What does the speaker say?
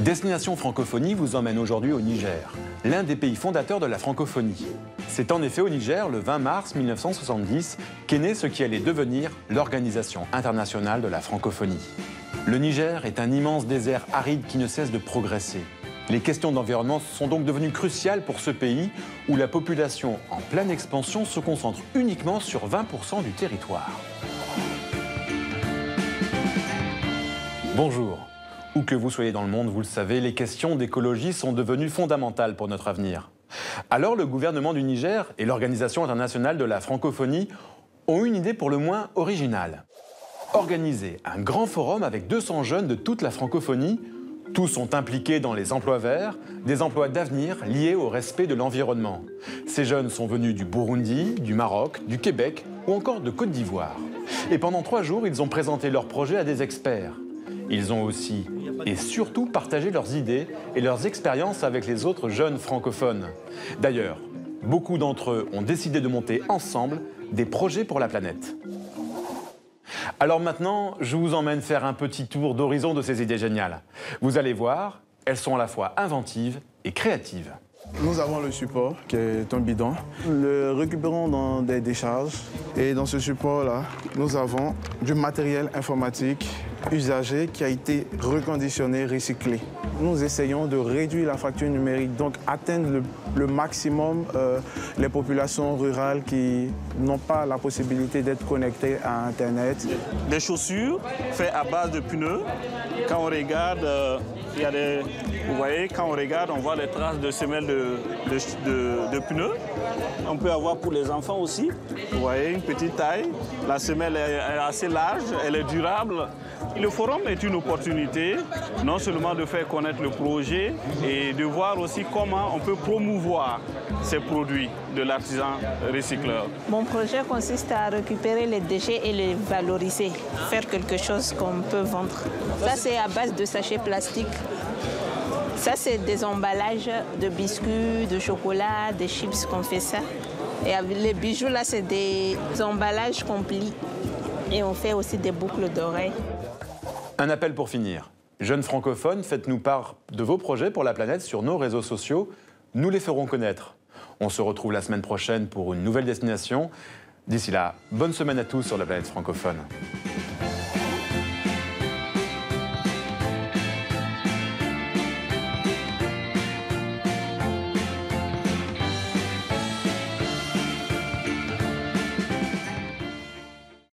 Destination Francophonie vous emmène aujourd'hui au Niger, l'un des pays fondateurs de la francophonie. C'est en effet au Niger, le 20 mars 1970, qu'est né ce qui allait devenir l'Organisation internationale de la francophonie. Le Niger est un immense désert aride qui ne cesse de progresser. Les questions d'environnement sont donc devenues cruciales pour ce pays où la population en pleine expansion se concentre uniquement sur 20% du territoire. Bonjour. Où que vous soyez dans le monde, vous le savez, les questions d'écologie sont devenues fondamentales pour notre avenir. Alors le gouvernement du Niger et l'Organisation internationale de la francophonie ont une idée pour le moins originale. Organiser un grand forum avec 200 jeunes de toute la francophonie. Tous sont impliqués dans les emplois verts, des emplois d'avenir liés au respect de l'environnement. Ces jeunes sont venus du Burundi, du Maroc, du Québec ou encore de Côte d'Ivoire. Et pendant 3 jours, ils ont présenté leurs projets à des experts. Ils ont aussi et surtout partagé leurs idées et leurs expériences avec les autres jeunes francophones. D'ailleurs, beaucoup d'entre eux ont décidé de monter ensemble des projets pour la planète. Alors maintenant, je vous emmène faire un petit tour d'horizon de ces idées géniales. Vous allez voir, elles sont à la fois inventives et créatives. Nous avons le support qui est un bidon. Le récupérons dans des décharges et dans ce support-là, nous avons du matériel informatique usagé qui a été reconditionné, recyclé. Nous essayons de réduire la fracture numérique, donc atteindre le maximum les populations rurales qui n'ont pas la possibilité d'être connectées à Internet. Des chaussures faites à base de pneus. Quand on regarde, il y a des... Vous voyez, quand on regarde, on voit les traces de semelles de pneus. On peut avoir pour les enfants aussi. Vous voyez, une petite taille. La semelle est assez large, elle est durable. Le forum est une opportunité, non seulement de faire connaître le projet et de voir aussi comment on peut promouvoir ces produits de l'artisan recycleur. Mon projet consiste à récupérer les déchets et les valoriser, faire quelque chose qu'on peut vendre. Ça, c'est à base de sachets plastiques. Ça, c'est des emballages de biscuits, de chocolat, des chips qu'on fait ça. Et les bijoux, là, c'est des emballages qu'on plie. Et on fait aussi des boucles d'oreilles. Un appel pour finir. Jeunes francophones, faites-nous part de vos projets pour la planète sur nos réseaux sociaux. Nous les ferons connaître. On se retrouve la semaine prochaine pour une nouvelle destination. D'ici là, bonne semaine à tous sur la planète francophone.